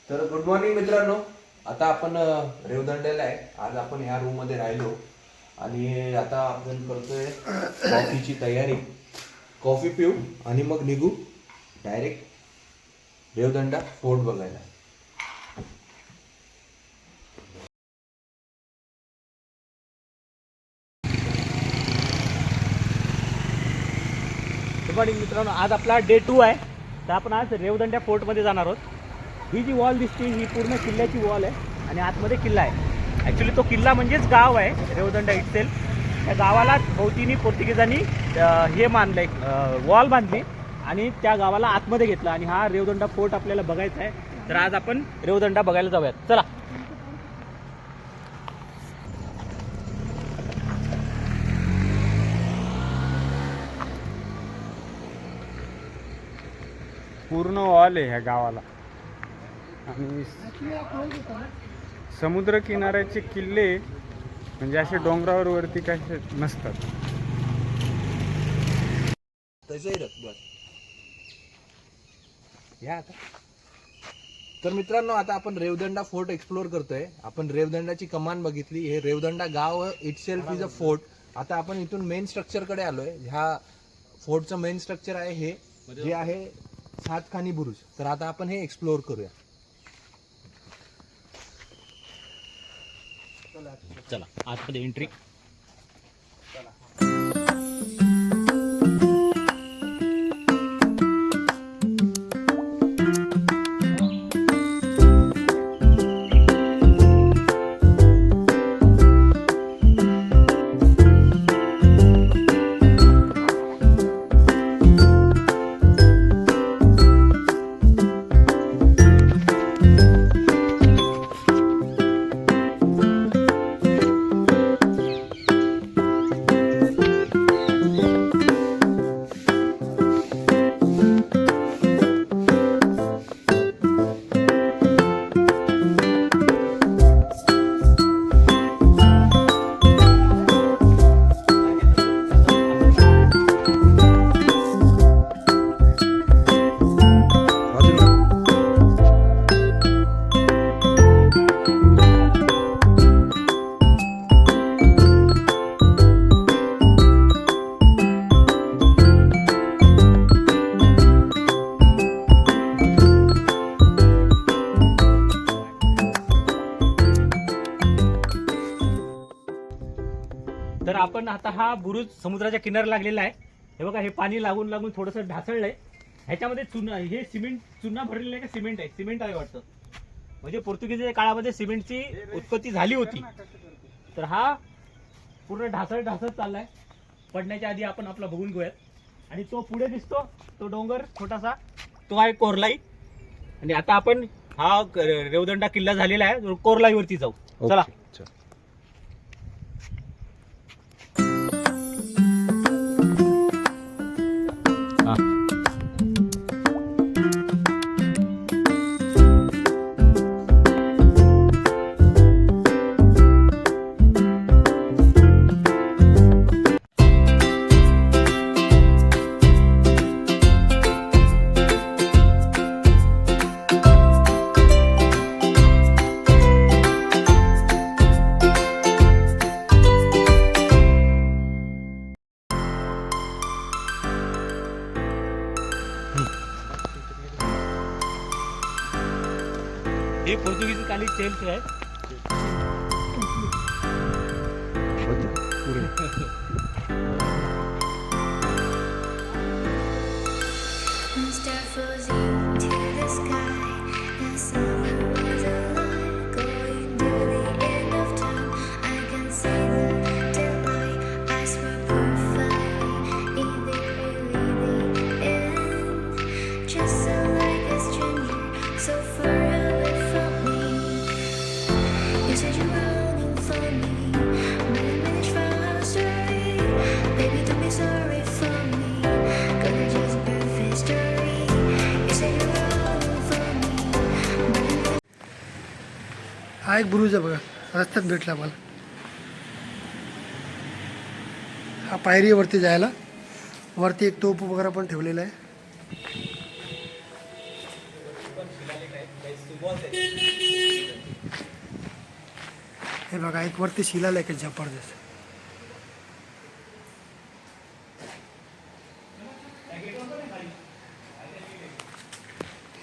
तर good morning मित्रांनो. आता आपण रेवदंड्याला आहे. आज आपण ह्या रूम मध्ये राहिलो आणि आता आपण करतोय कॉफीची तयारी. कॉफी पिऊ आणि मग निघू डायरेक्ट रेवदंडा फोर्ट बघायला. गुड मॉर्निंग मित्रांनो, आज आपला डे 2 आहे. तर आपण आज रेवदंड्या फोर्टमध्ये जाणार आहोत. ही जी वॉल दिसते ही पूर्ण किल्ल्याची वॉल आहे आणि आतमध्ये किल्ला आहे. ॲक्च्युली तो किल्ला म्हणजेच गाव आहे रेवदंडा इटसेल्फ. त्या गावाला भोवतीने पोर्तुगीजांनी हे मानलं आहे, वॉल बांधली आणि त्या गावाला आतमध्ये घेतलं आणि हा रेवदंडा फोर्ट आपल्याला बघायचा आहे. तर आज आपण रेवदंडा बघायला जाऊयात, चला. पूर्ण वॉल आहे ह्या गावाला आणि समुद्र किनाऱ्याचे किल्ले म्हणजे असे डोंगरावर वरती काही नसतात. तर मित्रांनो, आता आपण रेवदंडा फोर्ट एक्सप्लोर करतोय. आपण रेवदंडाची कमान बघितली. हे रेवदंडा गाव इटसेल्फ इज अ फोर्ट. आता आपण इथून मेन स्ट्रक्चर कडे आलोय. ह्या फोर्टचं मेन स्ट्रक्चर आहे हे, जे आहे 7 खानी बुरुज. तर आता आपण हे एक्सप्लोर करूया. चला आतमध्ये एंट्री. तर आपण आता हा बुरुज समुद्राच्या किनाऱ्याला लागलेला आहे. हे बघा, हे पाणी लागून लागून थोडंसं ढासळलंय. ह्याच्यामध्ये चुना, हे चुना भरलेलं आहे का सिमेंट आहे? सिमेंट आहे वाटतं. म्हणजे पोर्तुगीजच्या काळामध्ये सिमेंटची उत्पत्ती झाली होती. तर हा पूर्ण ढासळत चाललाय. पडण्याच्या आधी आपण आपला बघून घेऊयात. आणि तो पुढे दिसतो तो डोंगर छोटासा, तो आहे कोरलाई. आणि आता आपण हा रेवदंडा किल्ला झालेला आहे, कोरलाईवरती जाऊ, चला. हे पोर्तुगीज काली चेल्स आहे. हा एक बुरुज आहे बघा, रस्त्यात भेटला मला. हा पायरी वरती जायला. वरती एक तोफ वगैरे पण ठेवलेला आहे. हे बघा एक वरती शिलालेख आहे जबरदस्त.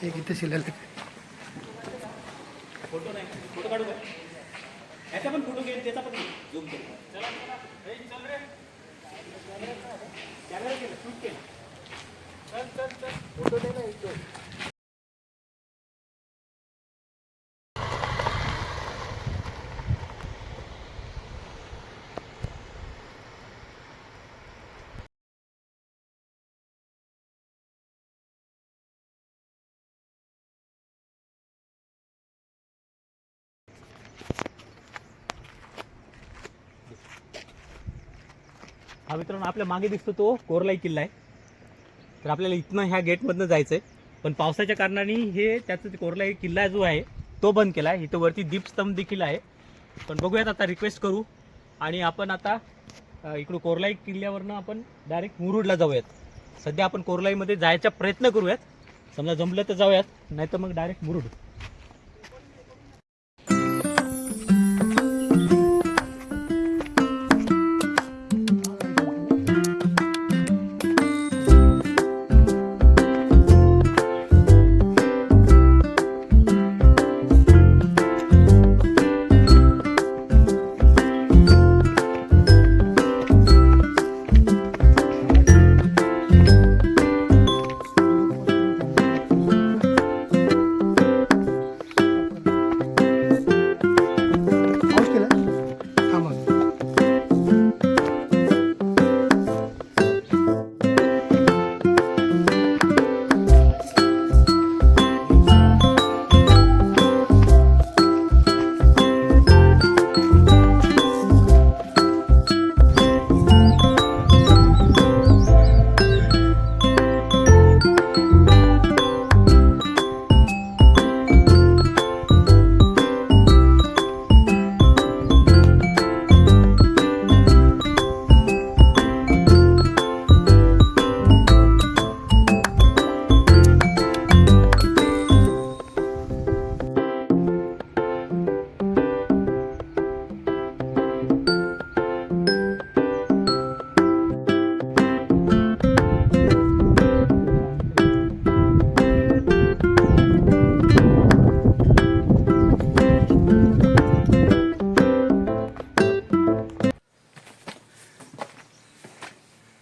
एक इथे शिलालेख आहे. फोटो नाही, फोटो काढू काय? याचा पण फोटो घे, त्याचा पण झूम कर. चला कॅमेरा केला, शूट केला. फोटो दे ना एक दोन. हा मित्रांनो, आपल्या मागे दिसतो तो कोरलाई किल्ला आहे. तर आपल्याला इथनं ह्या गेटमधनं जायचं आहे, पण पावसाच्या कारणाने हे त्याचं ते कोरलाई किल्ला जो आहे तो बंद केला आहे. इथं वरती दीपस्तंभ देखील आहे, पण बघूयात आता रिक्वेस्ट करू आणि आपण आता इकडं कोरलाई किल्ल्यावरनं आपण डायरेक्ट मुरुडला जाऊयात. सध्या आपण कोरलाईमध्ये जायचा प्रयत्न करूयात, समजा जमलं तर जाऊयात, नाही तर मग डायरेक्ट मुरुड. पाऊस केला थांबा.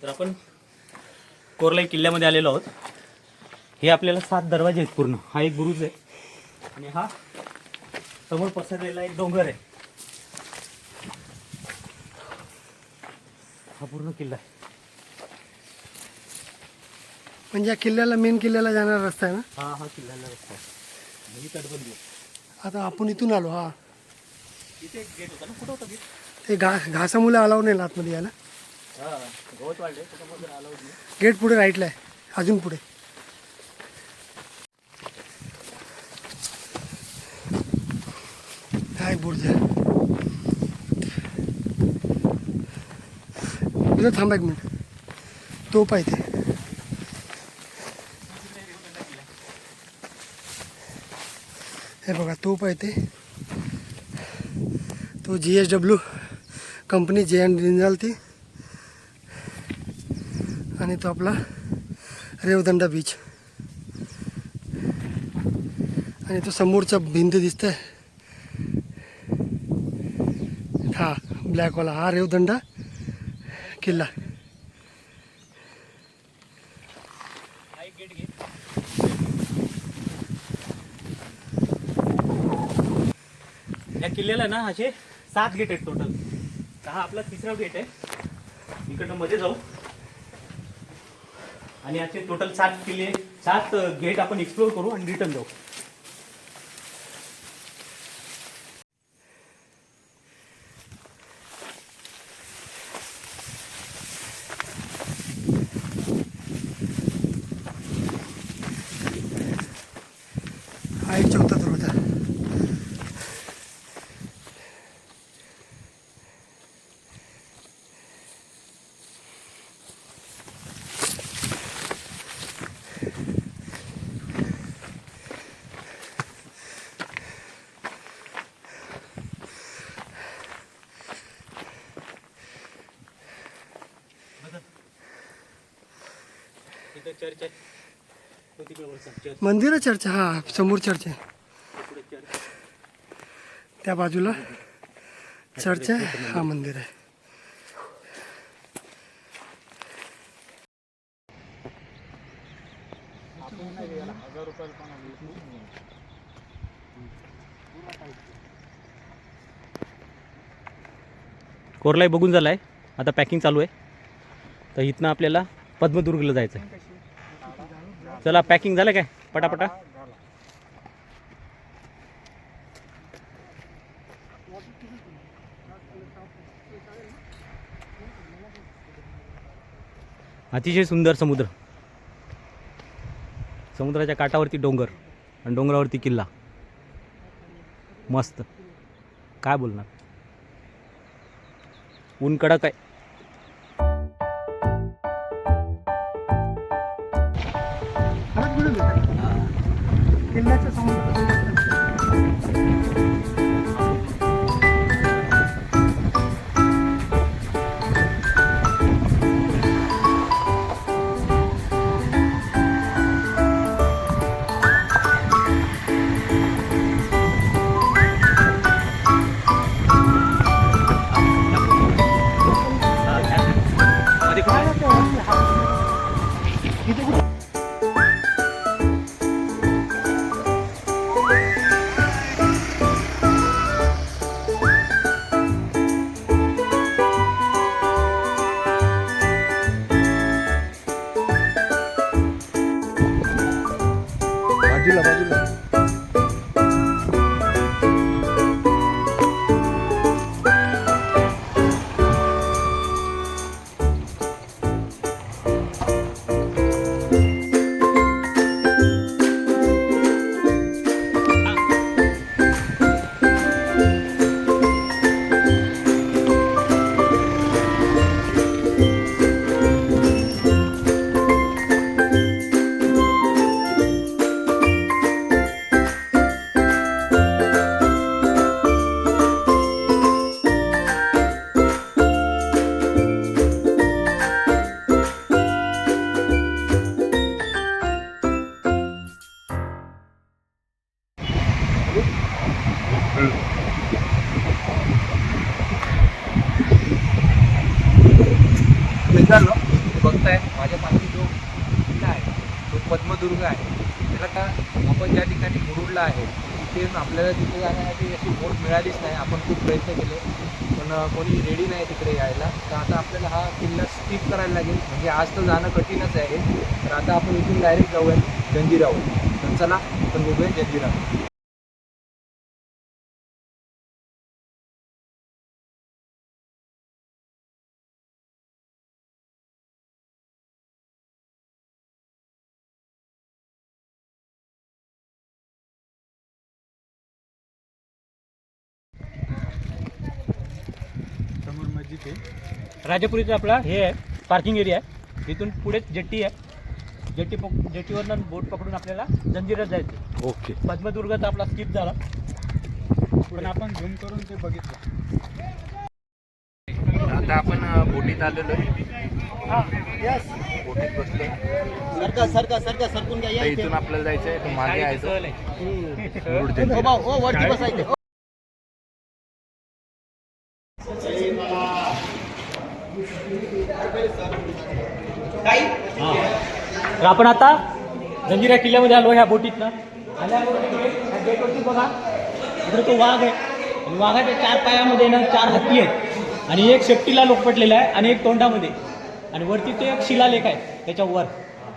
तर आपण कोरलाई किल्ल्यामध्ये आलेलो आहोत. हे आपल्याला 7 दरवाजे आहेत पूर्ण. हा एक बुरुज आहे आणि हा समोर पसरलेला एक डोंगर आहे. हा पूर्ण किल्ला आहे. म्हणजे या किल्ल्याला मेन किल्ल्याला जाणारा रस्ता आहे ना. हा किल्ल्याला रस्ता आहे. ही तटबंदी आहे. आता आपण इथून आलो. हा इथे एक गेट होता ना, कुठं होता गेट? ते घासामुळे अलाव नाही आतमध्ये यायला. हा, गवत वाढले त्याच्यामध्ये अलाउड नाही. गेट पुढे राईटला आहे, अजून पुढे. काय बुर्ज आहे. तुझं थांबा एक मिनिट. तोप आहे ते. हे बघा तोप आहे ते. तो GSW कंपनी JN जिंदाल ती. आणि तो आपला रेवदंडा बीच. आणि तो समोरचा भिंत दिसतंय हा ब्लॅकवाला, हा रेवदंडा किल्ला. या किल्ल्याला ना असे 7 गेट आहेत टोटल. हा आपला 3रा गेट आहे. इकडनं मध्ये जाऊ आणि याचे टोटल 7 गेट आपण एक्सप्लोर करू आणि रिटर्न जाऊ. हा एक 4था दरवाजा. चर्च आहे तो तिकडे वरचा चर्च मंदिर आहे चर्च, हा समोर चर्च आहे, पुढे चर्च त्या बाजूला चर्च आहे, हा मंदिर आहे. कोरलाई बघून झालाय, आता पॅकिंग चालू आहे. तर इथनं आपल्याला पद्मदुर्गला जायचं आहे. चला पॅकिंग झालं काय पटापटा. अतिशय सुंदर समुद्र, समुद्राच्या काठावरती डोंगर आणि डोंगरावरती किल्ला, मस्त. काय बोलणार, ऊन कडक आहे. किल्ल्याच्या समोर बाजूला बाजूला. मित्रांनो बघताय माझ्या पाठी जो किल्ला आहे तो पद्मदुर्ग आहे. त्याला का आपण ज्या ठिकाणी मुरुडला आहे तिथे आपल्याला तिथे जाण्यासाठी अशी बोट मिळालीच नाही. आपण खूप प्रयत्न केले पण कोणी रेडी नाही तिकडे यायला. तर आता आपल्याला हा किल्ला स्किप करायला लागेल, म्हणजे आज तर जाणं कठीणच आहे. तर आता आपण इथून डायरेक्ट जाऊयात जंजिरावर. तर चला आपण बघूया जंजिरा. समोर मस्जिद आहे. राजापुरीचा आपला हे आहे पार्किंग एरिया आहे. इथून पुढे जेट्टी आहे. जेट्टीवरनं बोट पकडून आपल्याला जंजिरात जायचं. ओके. पद्मदुर्गचा आपला स्किप झाला पण आपण झूम करून ते बघितलं. आता आपण बोटीत आलेलो आहे. बोटीत बसलो. सरका सरकून घ्या. तर इथून आपल्याला जायचं आहे. तो मागे आहे तो मुरुड जंजिरा. वरती बसायचं. तर आपण आता जंजिरा किल्ल्यामध्ये आलो ह्या बोटीतनं. गेटवरती बघा इकडे तो वाघ आहे आणि वाघाच्या 4 पायामध्ये ना 4 हत्ती आहेत आणि एक शेपटीला लोकपटलेला आहे आणि एक तोंडामध्ये, आणि वरती ते एक शिलालेख आहे त्याच्यावर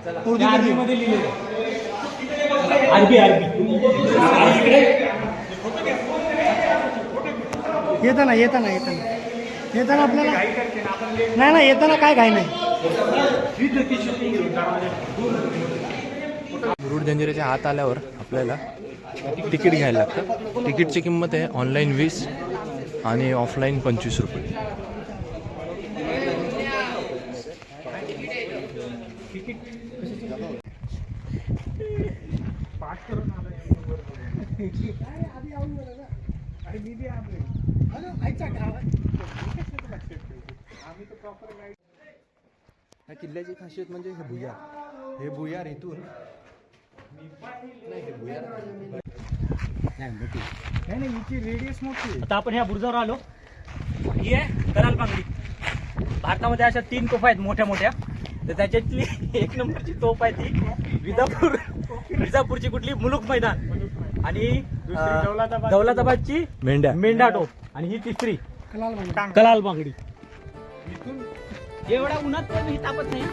अरबीमध्ये लिहिलेलं आहे. अरबी इकडे येताना आपल्याला नाही येताना काय घाई नाही. मुरुड जंजिऱ्याच्या आत आल्यावर आपल्याला तिकीट घ्यायला लागतं. तिकीटची किंमत आहे ऑनलाईन 20 आणि ऑफलाईन 25 रुपये. ह्या किल्ल्याची खासियत म्हणजे हे भुयार. हे भुयार इथून नाही, हे भुयार नाही हिची रेडियस मोठी आहे. आता आपण ह्या बुरुजावर आलो. ही आहे कराल बांगडी. भारतामध्ये अशा 3 तोफा आहेत मोठ्या मोठ्या. तर त्याच्यातली 1 नंबरची तोफ आहे ती विजापूरची कुठली मुलुक मैदान. आणि दुसरी दौलताबादची मेंढ्या. मेंढा टोप. आणि ही तिसरी कलाल म्हणून. कलाल बांगडी. इथून एवढ्या उन्हात पण ही तापत नाही.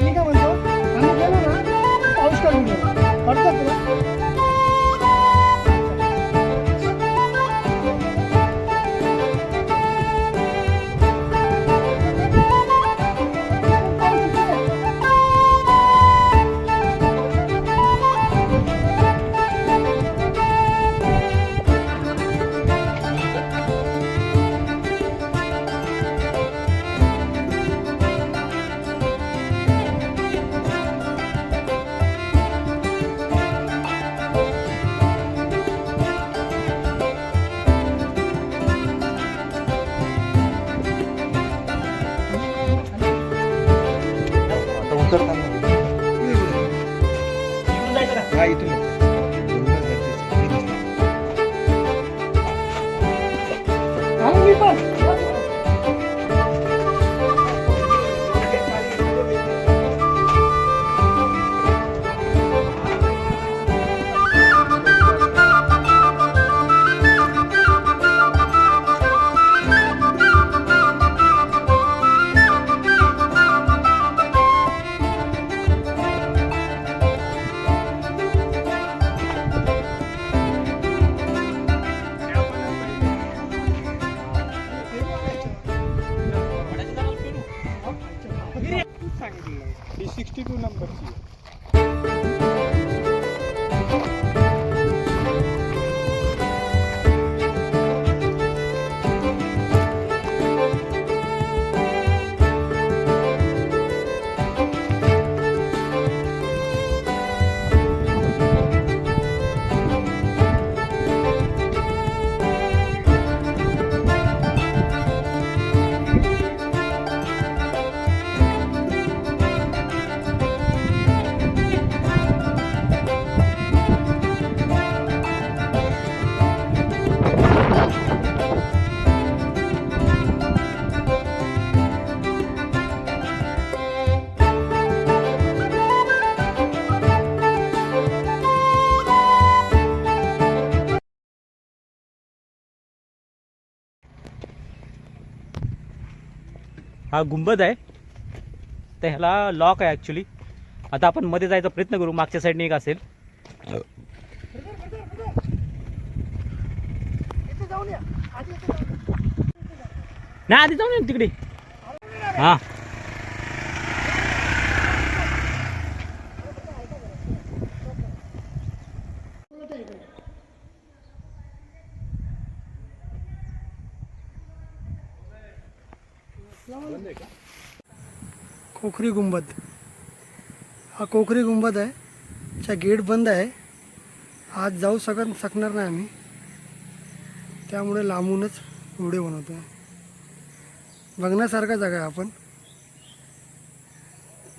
मी काय म्हणतो, आम्ही गेलो ना, पाऊस काढून घेऊ. पडतात तुला? आता उतरताना इकडून जायचं का? हा इथून आलो मी पण. सांगितलं ही 62 नंबरची आहे. हा गुंबद आहे. तर ह्याला लॉक आहे ॲक्च्युली. आता आपण मध्ये जायचा प्रयत्न करू. मागच्या साईडने एक असेल. इथे जाऊन या. आधी इथे जाऊन या. नाही आधी जाऊ ना तिकडे. हा कोकरी गुंबद. हा कोकरी गुंबद आहे. चा गेट बंद आहे. आज जाऊ शकणार नाही आम्ही, त्यामुळे लांबूनच व्हिडिओ बनवतो आहे. बघण्यासारखा जागा आहे. आपण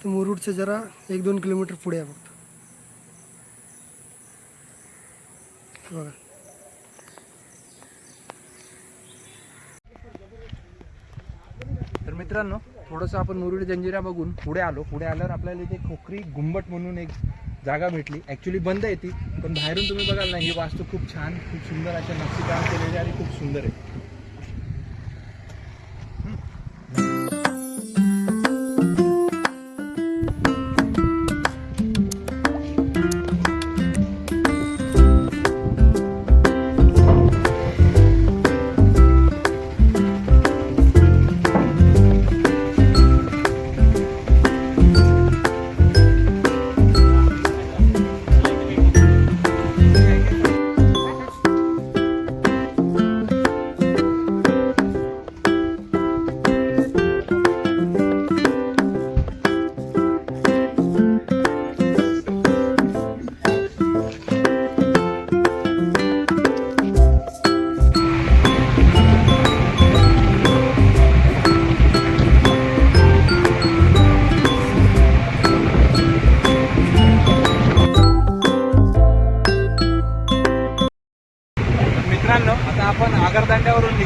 तर मुरुडचे जरा 1-2 किलोमीटर पुढे आहे फक्त. बघा तर मित्रांनो, थोडंसं आपण मुरुड जंजिरा बघून पुढे आलो. पुढे आल्यावर आपल्याला इथे खोकरी गुंबट म्हणून एक जागा भेटली. ॲक्च्युली बंद आहे ती, पण बाहेरून तुम्ही बघाल ना, ही वास्तू खूप छान, खूप सुंदर अशा नक्षीकाम केलेले आणि खूप सुंदर आहे.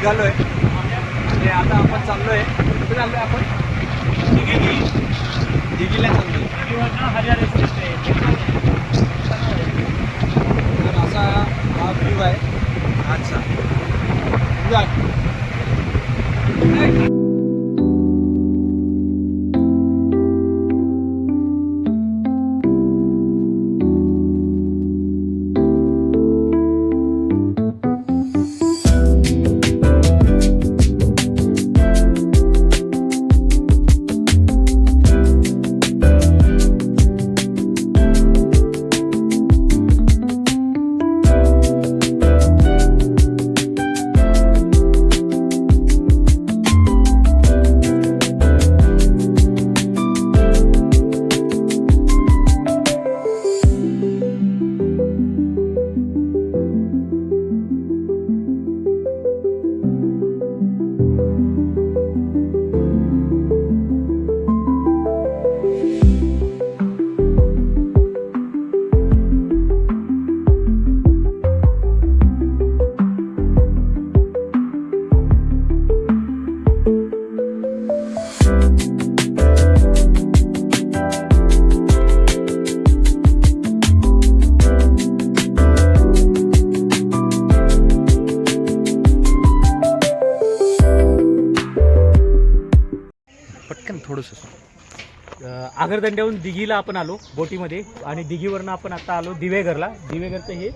निघालोय आणि आता आपण चाललोय. कुठे चाललोय आपण? दिघीला चाललोय. तर असा हा व्ह्यू आहे आजचा. पटकन थोडंसं. आगरदंड्याहून दिघीला आपण आलो बोटीमध्ये आणि दिघीवरनं आपण आता आलो दिवेघरला. दिवेघरचं हे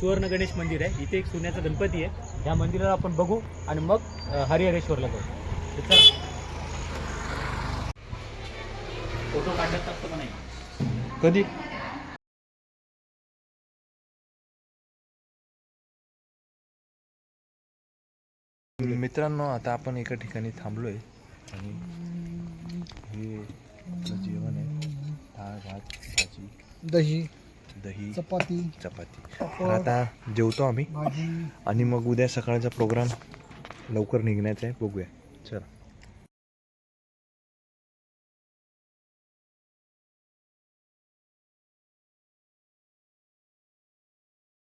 सुवर्ण गणेश मंदिर आहे. इथे एक सोन्याचा गणपती आहे. या मंदिराला आपण बघू आणि मग हरिहरेश्वरला जाऊ. तर चला. फोटो काढण्यात असतं का नाही? कधी? मित्रांनो आता आपण एका ठिकाणी थांबलोय आणि हे आपलं जेवण आहे. डाळ भात भाजी दही दही चपाती चपाती. तर आता जेवतो आम्ही भाजी. आणि मग उद्या सकाळचा प्रोग्राम लवकर निघण्याचा आहे. बघूया. चला.